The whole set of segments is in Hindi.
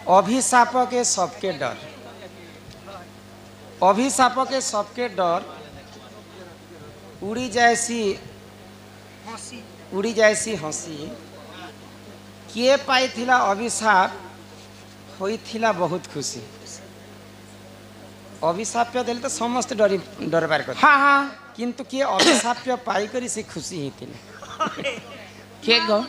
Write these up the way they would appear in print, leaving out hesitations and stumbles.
अभिशाप के सबके डर, अभिशाप के सबके डर, उड़ी जाएसी हसी, किए पाई थिला अभिशाप होइथिला बहुत खुशी। अभिशाप्य देले तो समस्त डरबार कथा। हाँ हाँ किंतु किए अभिशाप्य पाई करी से खुशी हिथिले के गो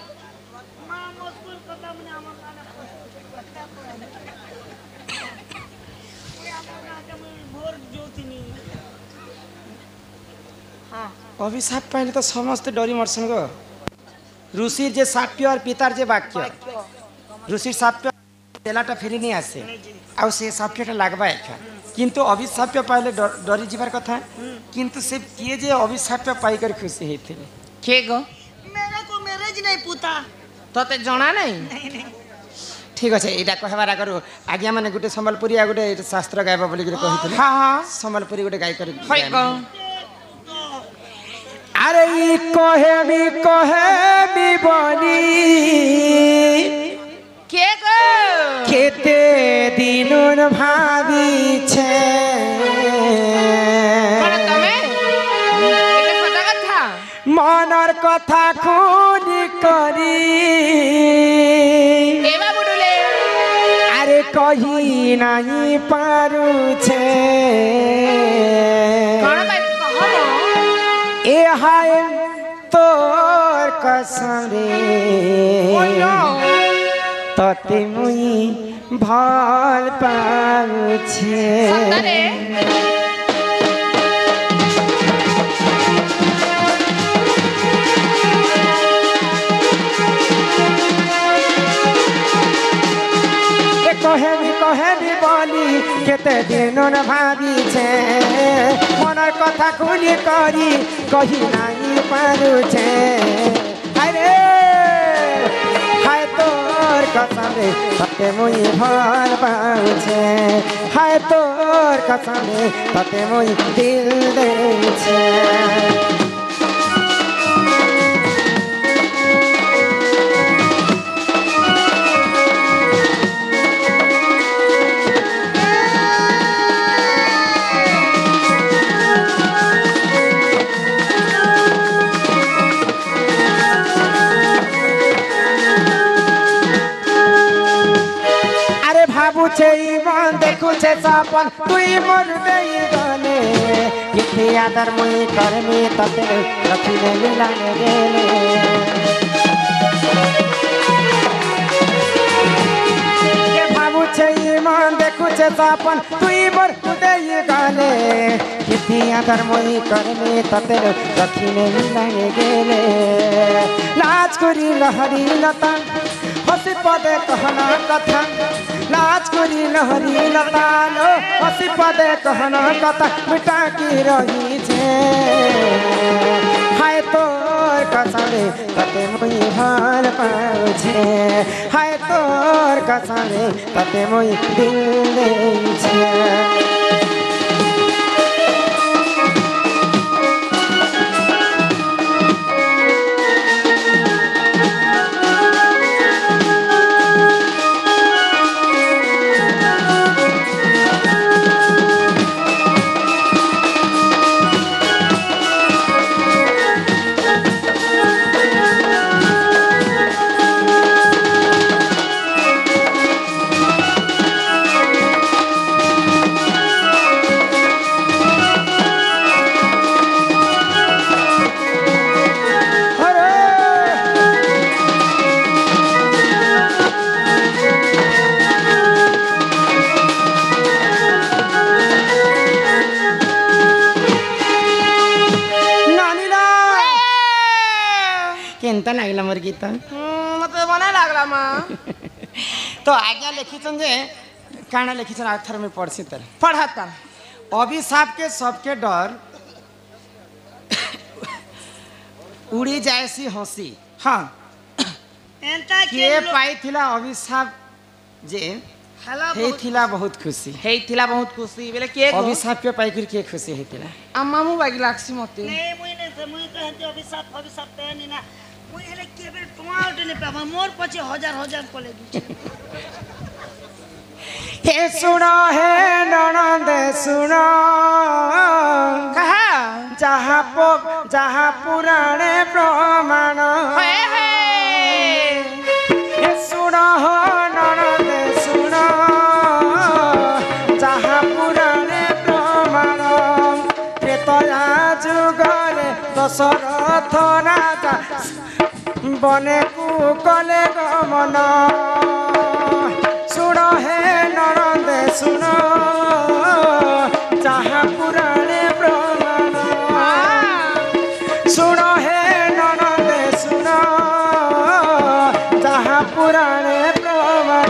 अभिशाप पाइले तो समस्त डरी मरसन गो। ऋषिर जे साप्य और पितार जे वाक्य, ऋषिर साप्य तेलाटा फेरी नहीं आसे आउ से साप्यटा लागबा एका, किंतु अभिशाप्य पाइले डरी जीवार कथा। किंतु से किए जे अभिशाप्य पाई कर खुशी हेथिले के गो मेरा को मैरिज नहीं पुता तते जଣା नहीं। ठीक अच्छे यहाँ कहबार आगर आज्ञा मैंने गोटे सम्बलपुरी आ गोटे शास्त्र गायब बोलिक कही। हाँ हाँ सम्बलपुरी गोटे गाय कर होय गो अरे कहे बनी के गो केते दिनुन भावी छे कोन तमे एके सदा कथा मनर कथा खुनी करी एवा बुडुले अरे कही नहीं पारू छे कोन बात कहबो ए हाय तोर कसम रे तते मुई ভাল পাউছে সন্তানে কহেবি বলি কেতে দিন ভাবিছে মনের কথা খুলি করি কহি নাই পারুছে আরে হায় তোর কসমে ততে মুই ভাল পাউছে হায় তোর কসমে ততে মুই দিল দেছে ভাবুছে ইমান দেখুছে সপন তুই মোর দেই গলে কিথি আদর মুই করমি ততে রখিলে মিলানে গেলে ভাবুছে ইমান দেখুছে সপন তুই মোর দেই গলে কিথি আদর মুই করমি ততে রখিলে মিলানে গেলে লাজ করি লহরি লতা হসি পদে कहना कथा लाज करी लहरी लतालो हसी पदे कहना कथा मिटा की रही छे हाय तोर कसमे तते मुई ভাল पाउछे हाय तोर कसमे तते मुई दिल देछे केनता लागला मोर गीत मते बना लागला मां तो आज्ञा लिखिछन जे काना लिखिछन अक्षर में पढ़सी तर पढ़ाता अभिशाप के सबके डर उड़ी जाएसी हंसी हाँ एंता के पाई थिला अभिशाप जे हला हेथिला बहुत खुशी हेइथिला बहुत खुशी बेले के गो अभिशाप पे पाई कर के खुशी हेथिला अम्मा मु बागी लागसी मते नहीं मुई ने मुई कहते अभिशाप ते नि ना मुई हेले केबे टमाट ने पाबा मोर पछि हजार हजार पले हे सुन हे ननद सुन कहा जहाँ पुराणे प्रमाण हे सुन हो ननद सुन जहाँ पुराणे प्रमाण त्रेतया जुगरे दशरथ राजा बने को कले गमन सुन हे ननद सुन जहाँ पुराणे प्रमाण सुन हे ननद सुन जहाँ पुराणे प्रमाण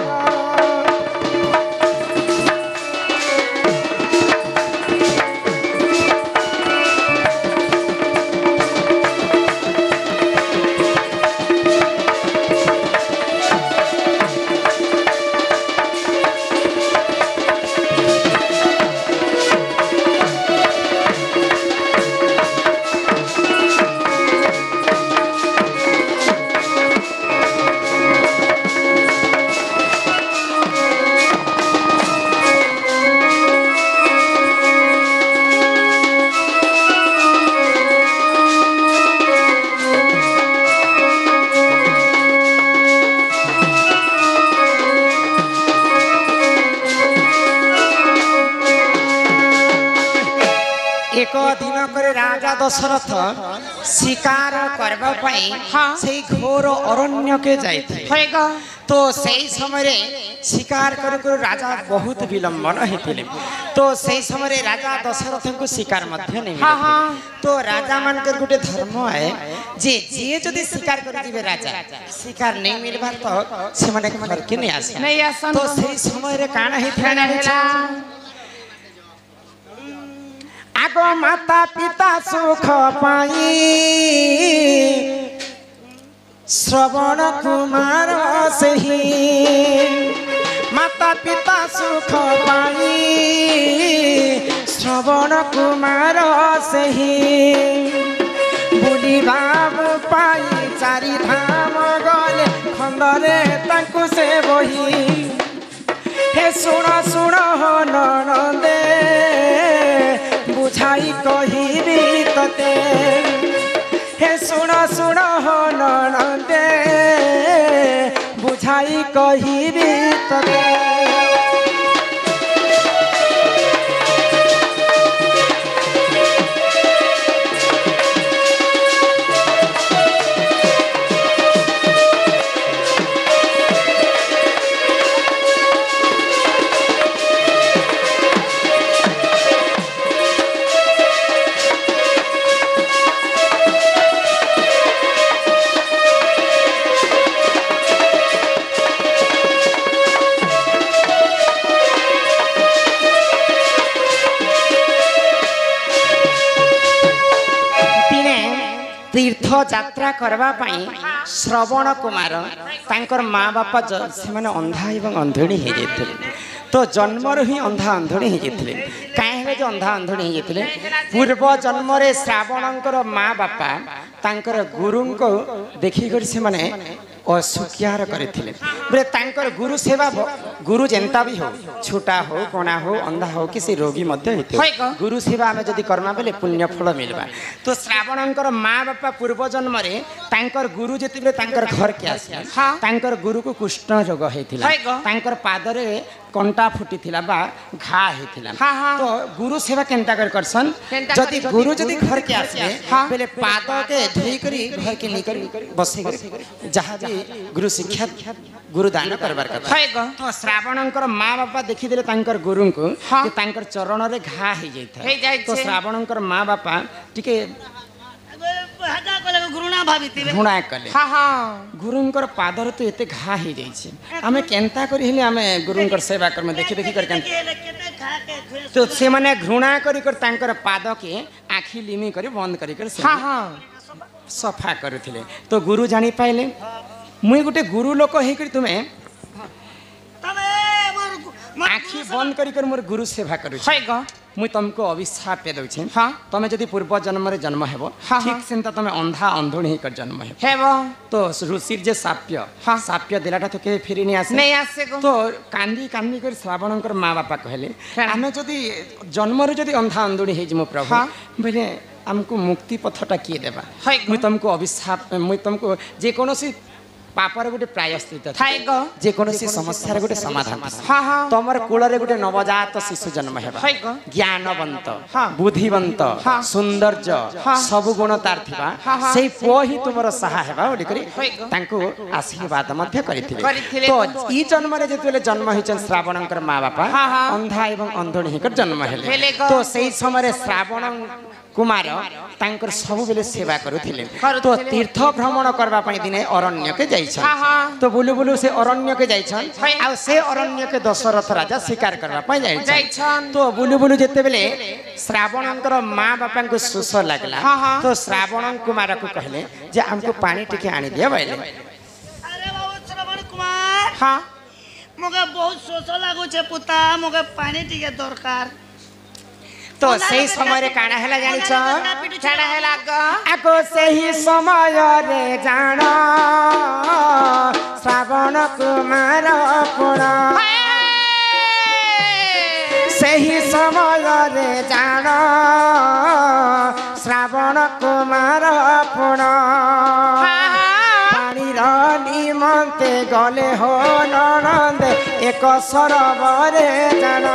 एक दिन करे राजा दशरथ शिकार करबा पाई से घोर अरण्य के जाइथे तो सही समय शिकार कर राजा बहुत विलंबन होते तो सही समय राजा दशरथ को शिकार मध्य नहीं तो राजा मान कर गोटे धर्म है जे जे जदि शिकार कर दिबे राजा शिकार नहीं मिलबा तो से माने घर के नहीं आसे तो सही समय रे काना हेला आगो माता पिता सुख पाई श्रवण कुमार सही माता पिता सुख पाई श्रवण कुमार सही बुली बाबू पाई चारि धाम गले खंडरे तांकु से बही हे सुन सुन हो ननदे बुझाई कहिबी तते हे सुन सुन हो ननदे बुझाई कहिबी तते तीर्थ यात्रा करबा पाई श्रवण कुमार तांकर माँ बापा से माने अंधा एवं अंधणी हो जाते तो जन्मर ही अंधा अंधणी हो जाते कहीं जो अंधा अंधणी हो जाते पूर्व जन्म श्रावणकर माँ बापा तांकर गुरु को देखिक से माने असुख्यार करथिले बोले तांकर गुरु सेवा गुरु जेंता भी हो छोटा हो कोना हो अंधा हो किसी रोगी मध्य हेतु गुरु सेवा आमे जदि करना बेले पुण्य फल मिलबा तो श्रावणकर माँ बापा पूर्व जन्म रे तांकर गुरु जति बेले तांकर घर के आसे तांकर गुरु को कुष्ठ रोग हेतिला तांकर पादरे कंटा फुटी थिला बा घा हेतिला तो गुरु सेवा केनता कर करसन जदि गुरु जदि घर के आसे बेले पाद के धोई करी घर के निकर बसे जहां गुरु शिक्षा गुरु दान करबार कथा तो श्रावणकर माँ बापा देखी देले तांकर गुरु को कि तांकर चरण रे घा हे जाय तो श्रावणकर माँ बापा टिके घृणा कले गुरुंकर पादर तो एते घा हे जाइछे आमे केनता करी हेले आमे गुरुंकर सेवा कर्म देखि देखि कर तो से माने घृणा करी कर तांकर पाद के आखी लिमी करी बंद करी कर सफा करुथिले तो गुरु जानी पाइले मुई गोटे गुरु लोक हे कर तुमे आखी बंद करी कर मोर गुरु सेवा करू मुई तुमको अभिशाप पे दउछे हाँ। तमे जदि पूर्व जन्म रे जन्म हेबो हाँ, ठीक हाँ। सेंता तमे अंधा अंधुणी ही कर जन्म हेबो हेबो तो ऋषिर जे साप्य हाँ। साप्य देलाटा तो के फेरी नहीं आसे नहीं आसे को तो कांदी कांदी कर श्रावणकर माँ बापा कहले हाँ। आमे जदि जन्म रे जदि अंधा अंधुणी हे जमु प्रभु हाँ। बोले हमको मुक्ति पथटा किए देबा हाय गो। मुई तुमको अभिशाप मुई तुमको जे कोनोसी पापर गोटे प्रायश्चित थाई गो। जे कोनोसी समस्या गोटे समाधान हाँ हाँ तमर कूଳରେ गोटे नवजात शिशु जन्म हेबा हाय गो। ज्ञानवंत हाँ। बुद्धिवंत हाँ। सौंदर्य हाँ। सब गुण तार थिबा हाँ, हाँ। सेई पुओ ही तुमर सहा हेबा ओडी करी हाय गो। तांको आशीर्वाद मध्य କରିଥିଲେ। करिथिले तो ई जन्म रे जेतेले जन्म हिचन श्रावणकर माँ बापा हाँ, हाँ। अंधा एवं अंधुणी हिकर जन्म हेले हेले गो। तो सेई समय श्रावण कुमार तांकर सब बेले सेवा करुथिले करुथिले। तो तीर्थ भ्रमण करबा पई दिने अरण्य के जाइछन हाँ, हाँ। तो बुलु बुलु से अरण्य के जाइछन हाय। आ से अरण्य के दशरथ राजा शिकार करबा पई जाइछन जाइछन। तो बुलु बुलु जेते बेले श्रावणकर माँ बापा को सुस लागला हाँ, हाँ। तो श्रावण कुमार को कहले जे हमको पानी टिके आनी दिया बैले अरे बाबू श्रवण कुमार हाँ मोके बहुत शोष लागुछे पुता मोके पानी टिके दरकार तो सही समय रे काना हैला जानी छ छाड़ा है लागा आको सही समय रे जान श्रावण कुमार पुण सही समय रे जान श्रावण कुमार पुण पानी र निमन्ते गले हो ननन्द एक सरोवरे जान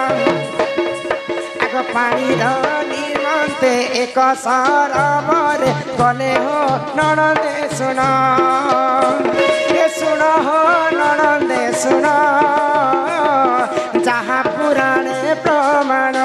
आगो पानी र निमन्ते एक सरोवरे गले हो ननन्दे सुन ए सुन हो ननन्दे सुन जहाँ पुराणे प्रमाण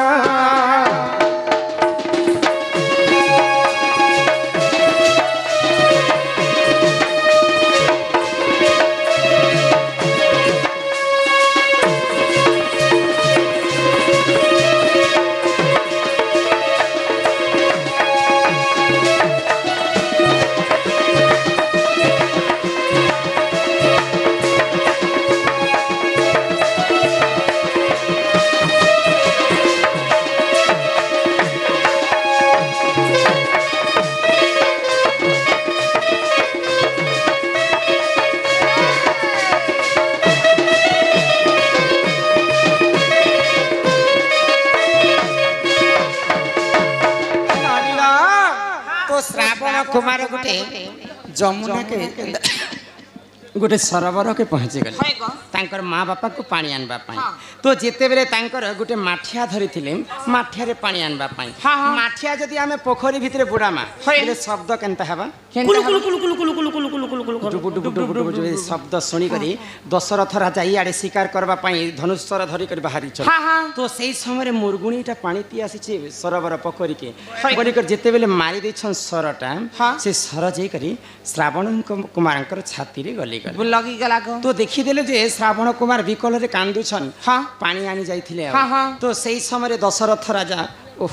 तो श्रावण कुमार गोटे जमुना के गोटे सरोवर के पहुँची गले हाय गो। तांकर माँ बापा को पानी आनबा पाई हाँ। तो जेते बेले तांकर गोटे माठिया धरिथिले माठिया रे पानी आनबा पाई हाँ, हाँ। माठिया जदी आमे पोखरी भितरे बुडामा हाय। बेले शब्द केनता हेबा कुलु कुलु कुलु कुलु कुलु कुलु कुलु कुलु कुलु कुलु डुबु डुबु डुबु डुबु जो शब्द सुनी करी दशरथ राजा इआडे शिकार करबा पाई धनुष्यर धरि करी बाहरी छ हाँ, हाँ। तो सेई समय मुरगुणीटा पानी पी आसी सरोवर पोखरी के हाय। बोली कर जेते बेले मारी दैछन सरटा हाँ। से सर जे करी श्रावण कुमारंकर छाती रे गली गले लगी गला को तो देखिदेले जे श्रावण कुमार विकल रे कांदुछन हाँ। पानी आनी जाइथिले हाँ, हाँ। तो सेई समय दशरथ राजा ओह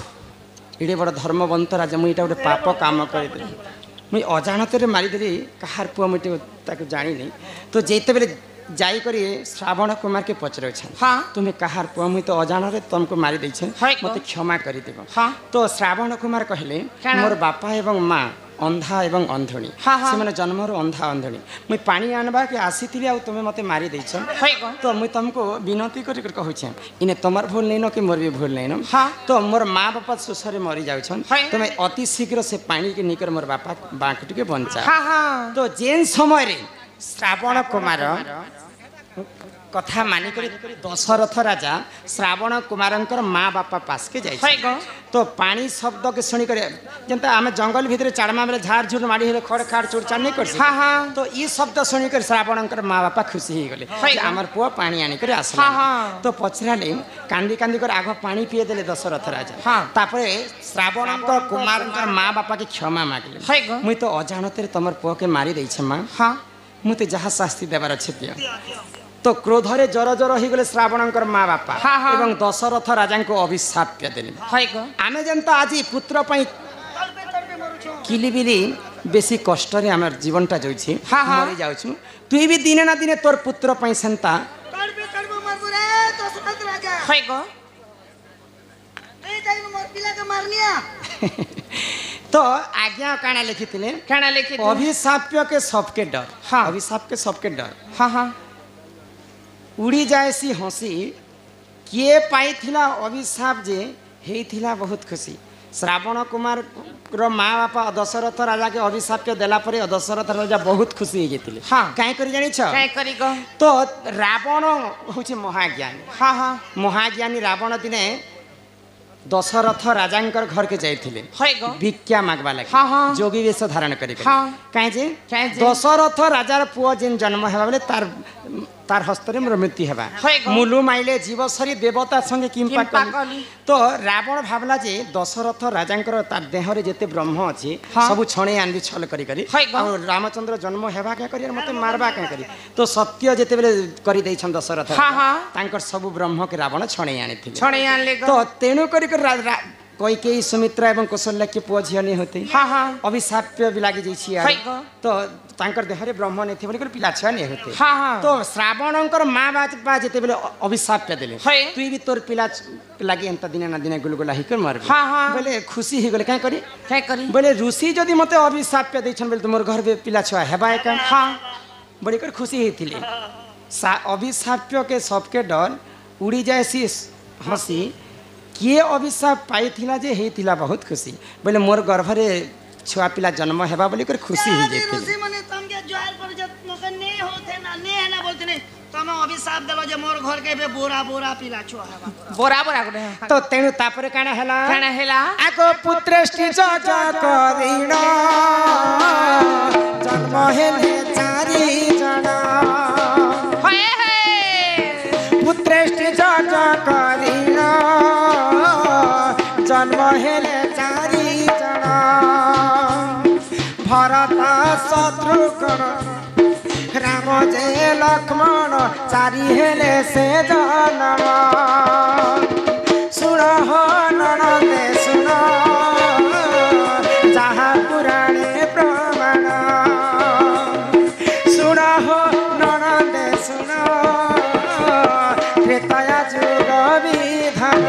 एडे बड़ धर्मवंत राजा मुई एटा गोटे पाप काम करिदे मुई अजाणत मारिदेली कहार पुआ मुझे ताको जानी नहीं तो जेते बेले जाई करी श्रावण कुमार के पचरे हाँ। तुम्हें कहार पुआ मुई तो अजाण रे तुमको मारी दै हाय मते क्षमा करी देबो हाँ। तो श्रावण कुमार कहले काना? मोर बापा एवं माँ अंधा एवं अंधुणी हाँ, हाँ। से मैंने जन्म अंधा अंधुणी मुई पानी आनबा के आसी आ तुम्हें मते मारी दैछ हाय गो। तो मुई तुमको विनती करी कहूँ इने तुम्हार भूल नहीं न कि मोर भी भूल नहीं न हाँ। तो मोर माँ बापा सुसरे मरी जाउछन हाय। तुम्हें अति शीघ्र से पानी के निकर मोर बापा बाँक के बंचा हाँ हाँ तो जेन समय रे श्रावण कुमार कथा मानिक दशरथ राजा श्रावण कुमारंकर माँ बापा पास के हाय जाए गो। तो पानी शब्द के शुणी कर जनता आम जंगल भितर चाड़मा बेले झाड़ झुड़ माड़ी हेले खड़ खाड़ चुड़चाड़ नहीं कर हाँ, हाँ। तो ई शब्द शुणी कर श्रावणकर माँ बापा खुशी हो गले हाय। आमर पुआ पानी आनिक आसला हाँ, हाँ। तो पचराले कांदी कांदी कर आग पानी पिए देले दशरथ राजा हाँ। तापरे श्रावणकर कुमारंकर माँ बापा के क्षमा मांगले हाय गो। मुई तो अजाणते तमर पुआ के मारी दैछे माँ हाँ मुते जहाँ शास्ति देवार अच्छे दिया तो क्रोधरे जर जर हो गले श्रावणकर माँ बापा हाँ, हाँ। एवं दशरथ राजा को अभिशाप देले हाय गो। आमे जनता आज पुत्र पई तड़पे तड़पे मरुछो किलिबिली बेसी कष्ट रे आमर जीवनटा जाउछि हाँ, हाँ। मरि जाउछु तुई भी दिने ना दिने तोर पुत्र पई सेंता तड़पे तड़पे मरबो रे दशरथ राजा हाय गो। ए जाई मोर पिला के मारनिया तो आज्ञा काना लिखिथिले काना लिखि अभिशाप्य के सबके डर। हाँ। अभिशाप के सबके डर हाँ हाँ उड़ी जाए सी हसी किए पाई थिला अभिशाप जे हेइथिला बहुत खुशी। श्रावण कुमार रो माँ बापा दशरथ राजा के अभिशाप के देला परे दशरथ राजा बहुत खुशी हो जेतिले। हाँ। काहे करी जानि छ काय करी गो तो रावण होछि महाज्ञानी। हाँ हाँ महाज्ञानी रावण दिने दशरथ राजांकर घर के जाइथिले होय गो भिक्षा मागवा लगे। हाँ, हाँ। जोगी वेश धारण करी हाँ। काहे जे काहे जे? दशरथ राजार पुओ जेन जन्म हेबा बेले तार हस्तरे मृत्यु हेबा होय गो। मुलु माइले जीवसरी देवता संगे किंपा किंपा कली कली। तो रावण भाबला जे दशरथ राजांकर तार देहरे जेते ब्रह्म अछि हाँ। सब छणे आनबी छल करी करी होय गो। और रामचंद्र जन्म हेबा के करी और मते मारबा के करी तो सत्य जेते बेले करी दैछन दशरथ हाँ, हाँ। तांकर सब ब्रह्म के रावण छणे आनिथिले। छणे आनले गो तो तेणु करी कोई के सुमित्रा एवं कौशल्या के पुओ झिया नहीं होते। हाँ हाँ अभिशाप्य भी लागी जाइछि होय गो। तो तांकर देहरे ब्रह्म नहीं थे बोली पिला छुआ नहीं होते। हाँ, हाँ। तो श्रावणकर माँ बापा जेते बेले अभिशाप्य देले होय। तुई भी तोर पिला लागी एंता दिने ना दिने गुलगुला हिकर मारबे। हाँ, हाँ। बोले खुशी ही गले काहे करी काय करी बोले ऋषि जदि मते अभिशाप्य दैछन बोले तुमर घर बे पिला छुआ हेबा का। हाँ बड़ी कर खुशी हेथिले अभिशाप्य के सबके डर उड़ी जाए सी हसी किए अभिशाप पाई थिला जे हेथिला बहुत खुशी बोले मोर गर्भरे छुआ पिला जन्म हेबा बोली कर खुशी हो ऋषि जेथिले। मने तमके ज्वार पर जब मके ने होथे ना ने है ना बोलते ने तम अभिशाप देलो जे मोर घर के बे बोरा बोरा पिला छुआ हेबा बोरा बोरा गुडे तो तेणु तापरे काना हेला काना हेला आको पुत्रेष्टि जजा करिण जन्म हेले चारि जना होय हे पुत्रेष्टि जजा करिण जन्म हेले चारि जना भरत शत्रुघ्न राम जे लक्ष्मण चारि हेले से जनम सुन हो ननदे सुन जहाँ पुराणे प्रमाण सुन हो ननदे सुन त्रेतया जुग विधान